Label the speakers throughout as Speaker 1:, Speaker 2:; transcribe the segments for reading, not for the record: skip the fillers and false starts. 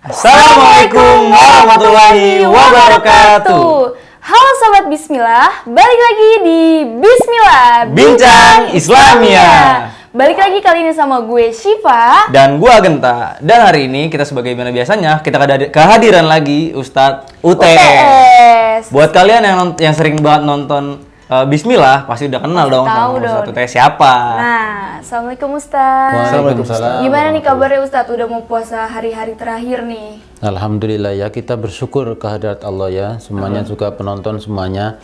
Speaker 1: Assalamualaikum warahmatullahi wabarakatuh.
Speaker 2: Halo Sobat Bismillah, balik lagi di Bismillah
Speaker 1: Bincang Islamia.
Speaker 2: Balik lagi kali ini sama gue Syifa
Speaker 1: Dan gua Genta. Dan hari ini kita sebagaimana biasanya kita kehadiran lagi Ustadz UTS. Buat kalian yang sering banget nonton Bismillah pasti udah kenal dong sama Ustadz UTS siapa.
Speaker 2: Nah, Assalamualaikum Ustadz.
Speaker 3: Waalaikumsalam.
Speaker 2: Gimana nih kabarnya Ustadz? Udah mau puasa hari-hari terakhir nih.
Speaker 3: Alhamdulillah ya, kita bersyukur kehadirat Allah ya. Semuanya juga penonton semuanya.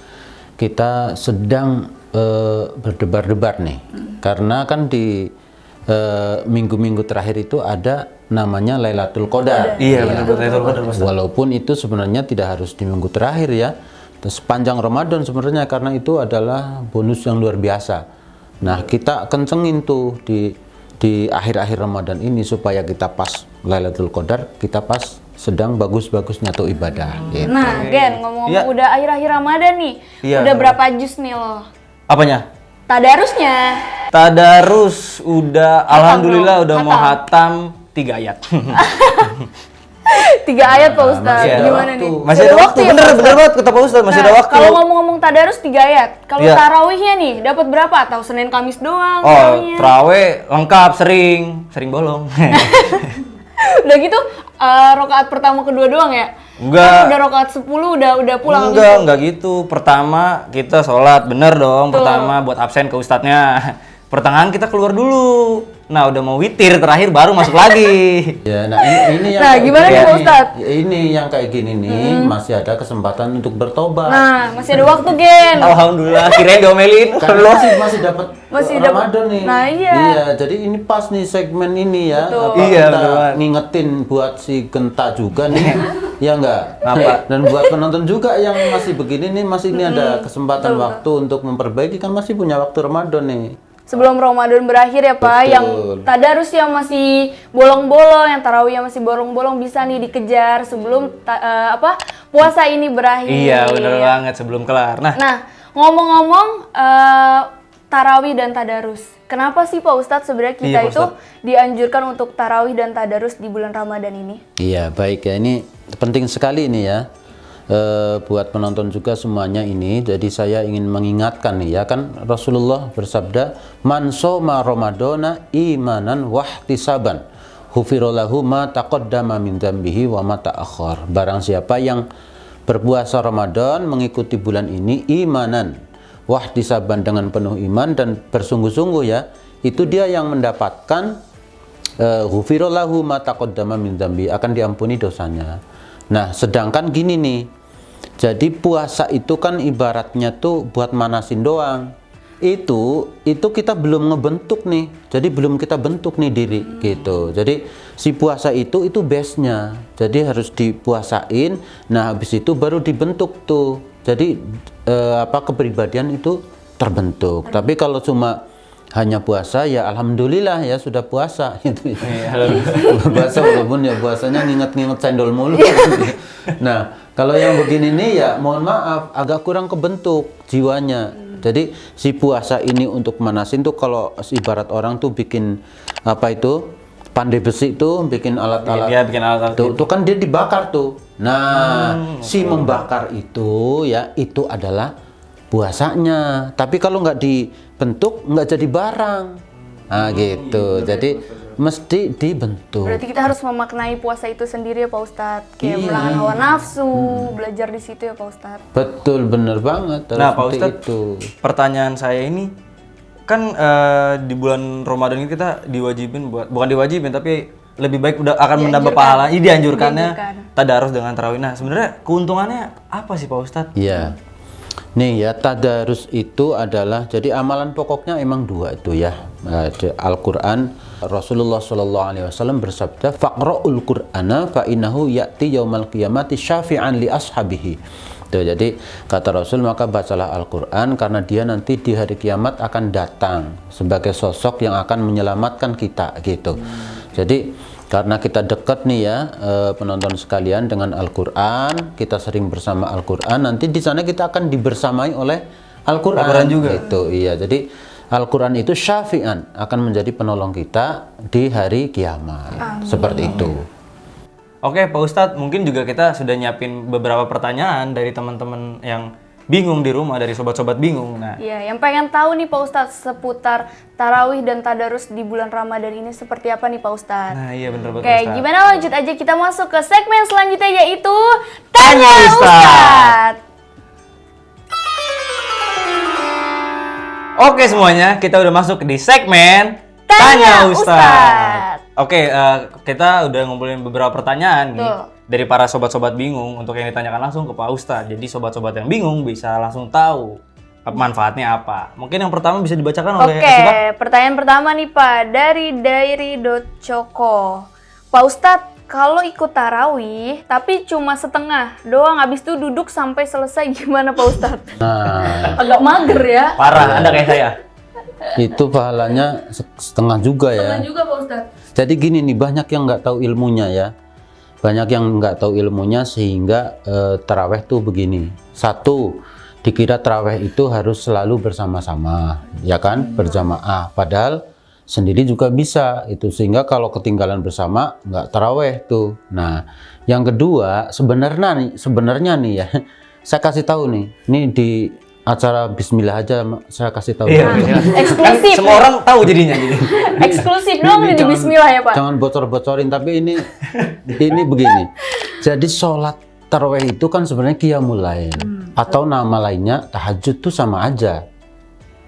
Speaker 3: Kita sedang berdebar-debar nih. Karena kan di minggu-minggu terakhir itu ada namanya Lailatul Qadar.
Speaker 1: Iya, benar Lailatul Qadar.
Speaker 3: Walaupun itu sebenarnya tidak harus di minggu terakhir ya. Sepanjang Ramadan sebenarnya, karena itu adalah bonus yang luar biasa. Nah, kita kencengin tuh di akhir-akhir Ramadan ini supaya kita pas Lailatul Qadar, kita pas sedang bagus-bagusnya tuh ibadah. Gitu.
Speaker 2: Nah, Gen, ngomong-ngomong udah akhir-akhir Ramadan nih. Udah berapa juz nih lo?
Speaker 1: Apanya?
Speaker 2: Tadarusnya.
Speaker 1: Tadarus udah alhamdulillah udah mau hatam 3 ayat.
Speaker 2: 3 ayat Pak Ustadz, gimana nih?
Speaker 1: Masih ada waktu, bener banget kata Pak Ustadz, masih ada waktu.
Speaker 2: Kalau ngomong-ngomong tadarus 3 ayat, kalau tarawihnya nih dapat berapa? Atau Senin Kamis doang?
Speaker 1: Oh, tarawih lengkap, sering bolong.
Speaker 2: Udah gitu, rokaat pertama kedua doang ya?
Speaker 1: Enggak.
Speaker 2: Kan udah rokaat 10 udah pulang.
Speaker 1: Enggak gitu. Pertama kita sholat, bener dong. Pertama buat absen ke ustadznya. Pertengahan kita keluar dulu. Nah, udah mau witir terakhir baru masuk lagi.
Speaker 3: Ya, nah ini yang
Speaker 2: gimana nih Pak Ustadz?
Speaker 3: Ini yang kayak gini nih masih ada kesempatan untuk bertobat.
Speaker 2: Nah, masih ada waktu, Gen.
Speaker 1: Alhamdulillah, kirain diomelin.
Speaker 3: Karena masih dapat
Speaker 2: Masih
Speaker 3: Ramadan nih.
Speaker 2: Nah, iya.
Speaker 3: Iya, jadi ini pas nih segmen ini ya.
Speaker 2: Betul.
Speaker 3: Apa
Speaker 1: Iya,
Speaker 3: kita
Speaker 1: betul.
Speaker 3: ngingetin buat si Genta juga nih. Ya enggak?
Speaker 1: Apa?
Speaker 3: Dan buat penonton juga yang masih begini nih, masih ini ada kesempatan waktu untuk memperbaiki, kan masih punya waktu Ramadan nih.
Speaker 2: Sebelum Ramadan berakhir ya Pak,
Speaker 3: Betul.
Speaker 2: yang tadarus yang masih bolong-bolong, yang tarawih yang masih bolong-bolong bisa nih dikejar sebelum puasa ini berakhir.
Speaker 1: Iya, bener banget sebelum kelar.
Speaker 2: Nah, ngomong-ngomong tarawih dan tadarus, kenapa sih Pak Ustadz sebenarnya kita
Speaker 1: Iya, Pak
Speaker 2: itu dianjurkan untuk tarawih dan tadarus di bulan Ramadan ini?
Speaker 3: Iya, baik ya, ini penting sekali ini ya. Buat penonton juga semuanya ini, jadi saya ingin mengingatkan nih ya, kan Rasulullah bersabda, man shoma ramadana imanan wahtisaban hufirallahu ma taqaddama min dzambihi wa ma ta'akhkhar. Barang siapa yang berpuasa Ramadan mengikuti bulan ini imanan wahtisaban, dengan penuh iman dan bersungguh-sungguh ya, itu dia yang mendapatkan hufirallahu ma taqaddama min dzambi, akan diampuni dosanya. Nah, sedangkan gini nih, jadi puasa itu kan ibaratnya tuh buat manasin doang. Itu kita belum ngebentuk nih, jadi belum kita bentuk nih diri gitu. Jadi si puasa itu base-nya, jadi harus dipuasain. Nah, habis itu baru dibentuk tuh. Jadi kepribadian itu terbentuk. Tapi kalau cuma hanya puasa ya alhamdulillah ya sudah puasa gitu. Puasa walaupun ya puasanya nginget-nginget cendol mulu. Nah, kalau yang begini nih ya mohon maaf agak kurang kebentuk jiwanya. Jadi si puasa ini untuk manasin tuh, kalau ibarat orang tuh bikin pandai besi tuh, bikin alat-alat.
Speaker 1: Dia bikin alat-alat
Speaker 3: tuh kan dia dibakar tuh. Nah, si membakar itu ya itu adalah puasanya. Tapi kalau nggak dibentuk nggak jadi barang. Nah gitu. Jadi mesti dibentuk.
Speaker 2: Berarti kita harus memaknai puasa itu sendiri ya Pak Ustadz. Kayak menahan hawa nafsu, belajar di situ ya Pak Ustadz.
Speaker 3: Betul, bener banget.
Speaker 1: Nah, Pak Ustadz, pertanyaan saya ini kan di bulan Ramadan ini kita diwajibin bukan diwajibin tapi lebih baik udah akan menambah pahala. Ini dianjurkannya tadarus dengan tarawih. Nah, sebenarnya keuntungannya apa sih Pak Ustadz?
Speaker 3: Iya. Nih ya, tadarus itu adalah, jadi amalan pokoknya emang 2 itu ya. Al-Quran, Rasulullah SAW bersabda, faqra'ul Qur'ana fa innahu ya'ti yaumal qiyamati syafi'an li ashabihi. Tuh, jadi kata Rasul, maka bacalah Al-Quran karena dia nanti di hari kiamat akan datang sebagai sosok yang akan menyelamatkan kita gitu. Jadi karena kita dekat nih ya penonton sekalian dengan Al-Quran, kita sering bersama Al-Quran, nanti di sana kita akan dibersamai oleh Al-Quran juga. Gitu, iya. Jadi Al-Quran itu syafi'an, akan menjadi penolong kita di hari kiamat. Seperti itu.
Speaker 1: Oke, Pak Ustadz, mungkin juga kita sudah nyiapin beberapa pertanyaan dari teman-teman yang bingung di rumah, dari sobat-sobat bingung. Nah,
Speaker 2: Iya, yang pengen tahu nih Pak Ustadz seputar tarawih dan tadarus di bulan Ramadan ini seperti apa nih Pak Ustadz?
Speaker 1: nah iya bener banget
Speaker 2: Oke,
Speaker 1: Ustadz.
Speaker 2: gimana lanjut aja kita masuk ke segmen selanjutnya yaitu
Speaker 1: Tanya
Speaker 2: Tanya
Speaker 1: Ustadz.
Speaker 2: Ustadz.
Speaker 1: Oke semuanya, kita udah masuk di segmen
Speaker 2: Tanya Ustadz.
Speaker 1: Oke, kita udah ngumpulin beberapa pertanyaan nih
Speaker 2: Betul.
Speaker 1: dari para sobat-sobat bingung untuk yang ditanyakan langsung ke Pak Ustadz. Jadi sobat-sobat yang bingung bisa langsung tahu manfaatnya apa. Mungkin yang pertama bisa dibacakan oleh
Speaker 2: Oke,
Speaker 1: Asifa.
Speaker 2: pertanyaan pertama nih Pak dari Diary.Coko. Pak Ustadz, kalau ikut tarawih tapi cuma setengah doang, habis itu duduk sampai selesai gimana Pak Ustadz?
Speaker 3: Nah,
Speaker 2: Agak mager ya.
Speaker 1: Parah, Anda kayak saya.
Speaker 3: itu pahalanya setengah juga ya.
Speaker 2: Setengah juga Pak Ustadz.
Speaker 3: Jadi gini nih, banyak yang nggak tahu ilmunya ya. Banyak yang nggak tahu ilmunya sehingga taraweh tuh begini. Satu, dikira taraweh itu harus selalu bersama-sama, ya kan, berjamaah. Padahal sendiri juga bisa itu, sehingga kalau ketinggalan bersama nggak taraweh tuh. Nah, yang kedua sebenarnya nih ya, saya kasih tahu nih, ini di acara Bismillah aja saya kasih tahu.
Speaker 1: Iya,
Speaker 2: Eksklusif.
Speaker 1: semua orang tahu jadinya.
Speaker 2: Eksklusif dong di Bismillah ya Pak.
Speaker 3: Jangan bocor-bocorin, tapi ini begini. Jadi sholat taraweh itu kan sebenarnya qiyamul lail atau nama lainnya tahajud tuh sama aja,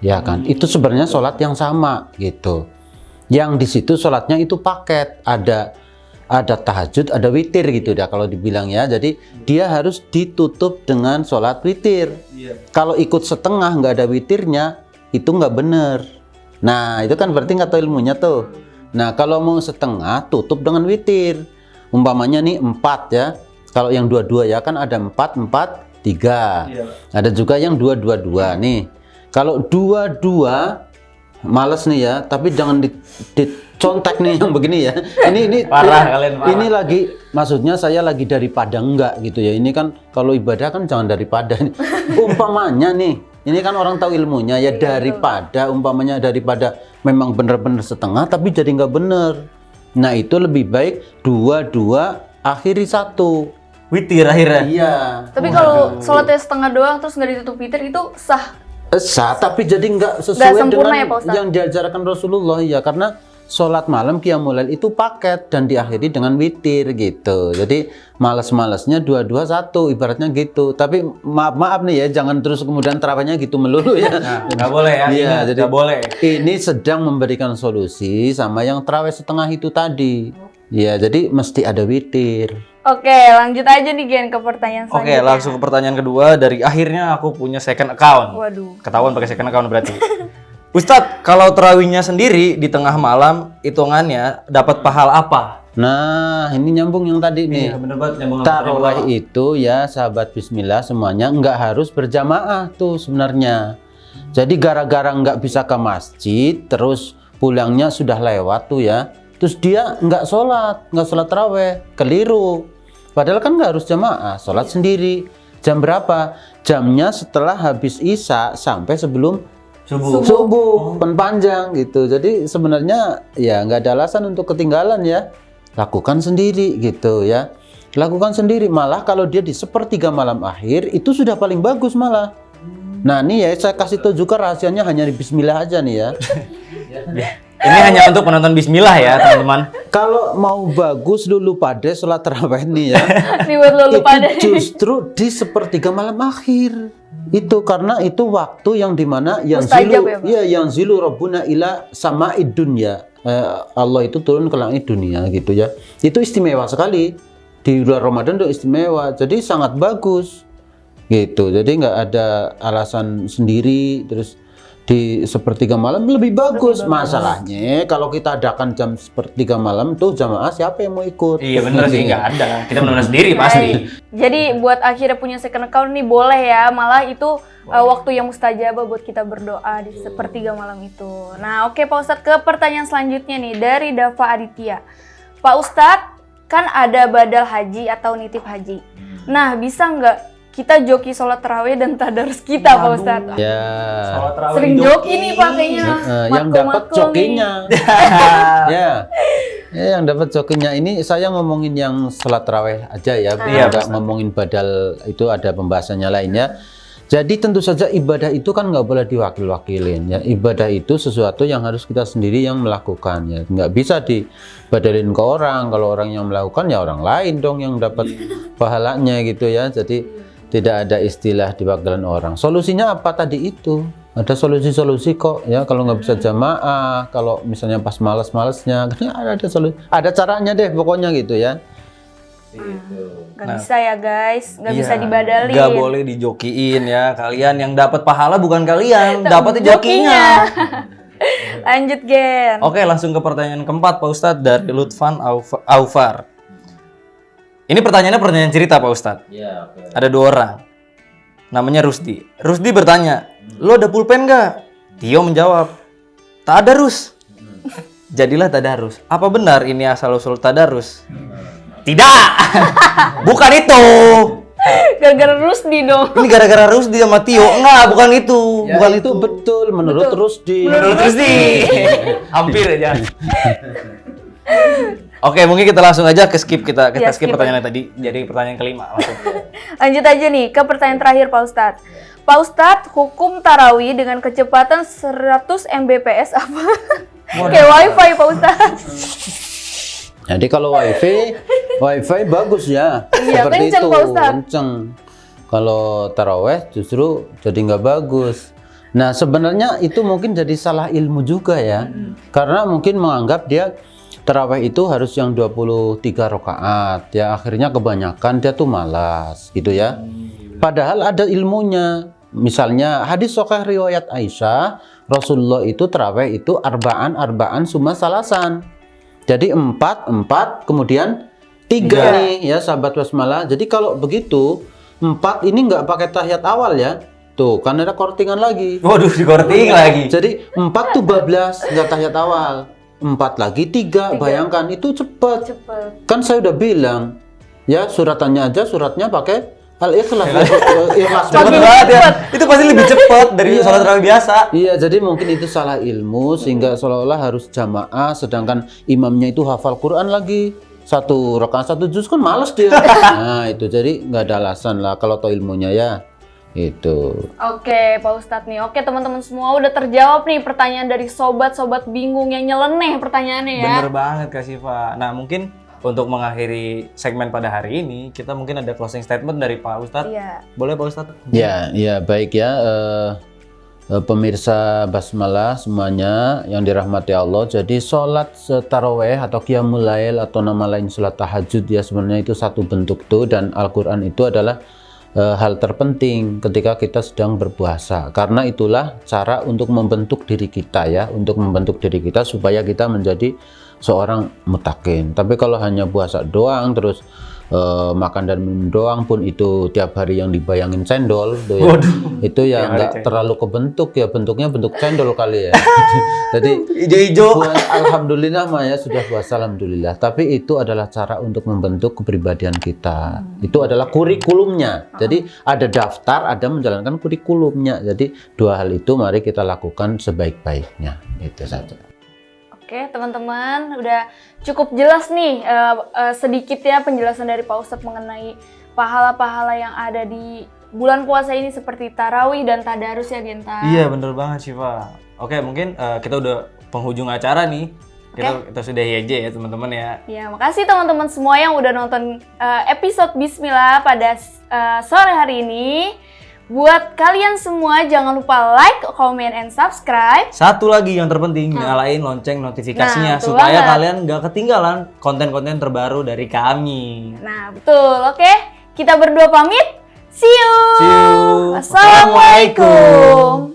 Speaker 3: ya kan? Itu sebenarnya sholat yang sama gitu. Yang di situ sholatnya itu paket, ada tahajud, ada witir gitu ya kalau dibilang ya. Jadi dia harus ditutup dengan sholat witir. Kalau ikut setengah nggak ada witirnya itu nggak bener. Nah itu kan berarti nggak tahu ilmunya tuh. Nah kalau mau setengah tutup dengan witir. Umpamanya nih 4 ya. Kalau yang 2-2 ya kan ada 4-4-3. Ada juga yang 2-2-2 nih. Kalau 2-2 males nih ya, tapi jangan dicontek nih yang begini ya. Ini
Speaker 1: Parah kalian, parah.
Speaker 3: Ini lagi maksudnya saya lagi daripada enggak gitu ya. Ini kan kalau ibadah kan jangan daripada. Umpamanya nih, ini kan orang tahu ilmunya ya, daripada umpamanya daripada memang benar-benar setengah tapi jadi nggak bener. Nah itu lebih baik 2-2 akhiri 1.
Speaker 1: Witir akhirnya.
Speaker 3: Iya.
Speaker 2: Tapi kalau sholatnya setengah doang terus nggak ditutup witir itu sah.
Speaker 3: Sah, tapi jadi nggak
Speaker 2: Nggak
Speaker 3: sesuai
Speaker 2: sempurna
Speaker 3: dengan
Speaker 2: ya, Pak Ustadz?
Speaker 3: yang diajarkan Rasulullah ya, karena sholat malam qiyamul lail itu paket dan diakhiri dengan witir gitu. Jadi malas-malasnya 2-2-1 ibaratnya gitu. Tapi maaf nih ya, jangan terus kemudian terawihnya gitu melulu ya.
Speaker 1: Nah, nggak boleh ya.
Speaker 3: Iya,
Speaker 1: Ingat,
Speaker 3: jadi
Speaker 1: nggak boleh.
Speaker 3: ini sedang memberikan solusi sama yang terawih setengah itu tadi. Ya, jadi mesti ada witir.
Speaker 2: Oke, lanjut aja nih Gen ke pertanyaan
Speaker 1: Oke,
Speaker 2: selanjutnya.
Speaker 1: langsung ke pertanyaan kedua. Dari akhirnya aku punya second account.
Speaker 2: Waduh.
Speaker 1: Ketahuan pakai second account berarti. Ustadz, kalau terawihnya sendiri di tengah malam, hitungannya dapat pahala apa?
Speaker 3: Nah, ini nyambung yang tadi nih.
Speaker 1: bener banget.
Speaker 3: Tarawih itu ya sahabat Bismillah semuanya nggak harus berjamaah tuh sebenarnya. Jadi gara-gara nggak bisa ke masjid terus pulangnya sudah lewat tuh ya, terus dia nggak sholat tarawih, keliru. Padahal kan nggak harus jamaah, sholat sendiri. Jam berapa? Jamnya setelah habis isya sampai sebelum subuh kan panjang gitu. Jadi sebenarnya ya nggak ada alasan untuk ketinggalan ya. Lakukan sendiri gitu ya. Lakukan sendiri, malah kalau dia di sepertiga malam akhir itu sudah paling bagus malah. Nah nih ya saya kasih tahu juga rahasianya hanya di Bismillah aja nih ya.
Speaker 1: Ini hanya untuk penonton Bismillah ya, teman-teman.
Speaker 3: Kalau mau bagus lulu pada sholat tarawih nih ya.
Speaker 2: Nih buat lo lupa deh.
Speaker 3: Itu justru di sepertiga malam akhir. Itu karena itu waktu yang dimana yang
Speaker 2: Mustajab ya, Pak?
Speaker 3: yang zilu Rabbuna ila sama'id dunya. Allah itu turun ke langit dunia gitu ya. Itu istimewa sekali. Di bulan Ramadan itu istimewa. Jadi sangat bagus. Gitu. Jadi nggak ada alasan sendiri terus di sepertiga malam lebih bagus. Masalahnya kalau kita adakan jam sepertiga malam tuh jamaah siapa yang mau ikut?
Speaker 1: Iya bener sih, nggak ada. Kita benar sendiri pasti.
Speaker 2: Jadi buat akhirnya punya second account nih boleh ya, malah itu waktu yang mustajabah buat kita berdoa di sepertiga malam itu. Nah oke Pak Ustadz, ke pertanyaan selanjutnya nih dari Dava Aditya. Pak Ustadz, kan ada badal haji atau nitip haji. Nah bisa nggak kita joki sholat tarawih dan tadarus kita Pak Ustadz.
Speaker 3: Ya.
Speaker 1: Sholat tarawih
Speaker 2: Sering joki nih Pak kayaknya.
Speaker 3: Yang dapat jokinya. Ya. Ya, yang dapat jokinya ini saya ngomongin yang sholat tarawih aja ya, nggak ngomongin badal, itu ada pembahasannya lainnya. Jadi tentu saja ibadah itu kan nggak boleh diwakil-wakilin ya. Ibadah itu sesuatu yang harus kita sendiri yang melakukan ya. Nggak bisa dibadalin ke orang. Kalau orang yang melakukan ya orang lain dong yang dapat pahalanya gitu ya. Jadi tidak ada istilah diwakilin orang. Solusinya apa tadi itu? Ada solusi-solusi kok ya. Kalau nggak bisa jamaah, kalau misalnya pas malas-malasnya, ada solusi, ada caranya deh pokoknya gitu ya.
Speaker 2: Gak bisa ya guys, gak bisa dibadalin.
Speaker 1: Gak boleh dijokiin ya. Kalian yang dapat pahala bukan kalian, dapat jokinya.
Speaker 2: Lanjut Gen.
Speaker 1: Oke, langsung ke pertanyaan keempat Pak Ustadz dari Lutfan Aufar. Ini pertanyaan cerita Pak Ustadz.
Speaker 3: Ya, oke.
Speaker 1: Ada 2 orang. Namanya Rusdi. Rusdi bertanya, "Lo ada pulpen gak?" Tio menjawab, "Tak ada Rus." Jadilah tadarus. Apa benar ini asal-usul tadarus? Tidak. Bukan itu.
Speaker 2: Gara-gara Rusdi dong.
Speaker 1: Ini gara-gara Rusdi sama Tio. Enggak, bukan itu.
Speaker 3: Ya,
Speaker 1: Bukan
Speaker 3: itu betul menurut Rusdi.
Speaker 1: Menurut Rusdi. Hampir aja. Oke, mungkin kita langsung aja skip pertanyaan tadi. Jadi pertanyaan kelima langsung.
Speaker 2: Lanjut aja nih ke pertanyaan terakhir Pak Ustadz. Pak Ustadz, hukum tarawih dengan kecepatan 100 Mbps apa? Kayak wifi Pak Ustadz.
Speaker 3: Jadi kalau wifi bagus ya.
Speaker 2: Iya,
Speaker 3: seperti
Speaker 2: kenceng,
Speaker 3: itu,
Speaker 2: Pak Ustadz.
Speaker 3: kenceng. Kalau taraweh justru jadi nggak bagus. Nah sebenarnya itu mungkin jadi salah ilmu juga ya, karena mungkin menganggap dia taraweh itu harus yang 23 rakaat ya, akhirnya kebanyakan dia tuh malas gitu ya. Padahal ada ilmunya. Misalnya hadis sahih riwayat Aisyah, Rasulullah itu taraweh itu arba'an summa salasan. Jadi 4 kemudian 3 nih ya sahabat basmalah. Jadi kalau begitu 4 ini nggak pakai tahiyat awal ya. Tuh kan ada kortingan lagi.
Speaker 1: Waduh, di korting lagi.
Speaker 3: Jadi 4 tuh bablas nggak tahiyat awal. 4 lagi 3. Bayangkan itu cepet. Kan saya udah bilang ya suratnya pakai Al-Ikhlas.
Speaker 1: Cepet banget ya. Itu pasti lebih cepat dari sholat tarawih biasa.
Speaker 3: Iya, jadi mungkin itu salah ilmu sehingga seolah-olah harus jamaah, sedangkan imamnya itu hafal Quran lagi. 1 rakaat 1 juz kan males dia. Nah itu jadi nggak ada alasan lah kalau tahu ilmunya ya. Itu.
Speaker 2: Oke Pak Ustadz nih. Oke teman-teman semua udah terjawab nih pertanyaan dari sobat-sobat bingung yang nyeleneh pertanyaannya ya.
Speaker 1: Bener banget Kak Syifa. Nah mungkin untuk mengakhiri segmen pada hari ini, kita mungkin ada closing statement dari Pak Ustadz.
Speaker 2: Iya.
Speaker 1: Boleh Pak Ustadz?
Speaker 3: Ya baik ya. Pemirsa Basmalah semuanya yang dirahmati Allah. Jadi sholat taraweh atau qiyamul lail atau nama lain sholat tahajud ya sebenarnya itu satu bentuk tuh, dan Al-Quran itu adalah hal terpenting ketika kita sedang berpuasa, karena itulah cara untuk membentuk diri kita ya, untuk membentuk diri kita supaya kita menjadi seorang mutakin. Tapi kalau hanya puasa doang terus makan dan minum doang pun itu tiap hari yang dibayangin cendol tuh ya, itu ya nggak terlalu kebentuk ya, bentuknya bentuk cendol kali ya. Jadi
Speaker 1: hijau-hijau.
Speaker 3: Alhamdulillah mah ya sudah puasa alhamdulillah, tapi itu adalah cara untuk membentuk kepribadian kita. Itu adalah kurikulumnya. Jadi ada daftar, ada menjalankan kurikulumnya. Jadi 2 hal itu mari kita lakukan sebaik-baiknya. Itu saja.
Speaker 2: Oke teman-teman, udah cukup jelas nih sedikit ya penjelasan dari Pak Ustadz mengenai pahala-pahala yang ada di bulan puasa ini seperti tarawih dan tadarus ya Genta.
Speaker 1: Iya bener banget Syifa. Oke mungkin kita udah penghujung acara nih. Kita sudahi aja ya teman-teman ya.
Speaker 2: Ya makasih teman-teman semua yang udah nonton episode Bismillah pada sore hari ini. Buat kalian semua jangan lupa like, comment, and subscribe.
Speaker 1: Satu lagi yang terpenting, nyalain lonceng notifikasinya supaya kalian gak ketinggalan konten-konten terbaru dari kami.
Speaker 2: Nah betul, oke. Kita berdua pamit. See you.
Speaker 1: See you.
Speaker 2: Assalamualaikum.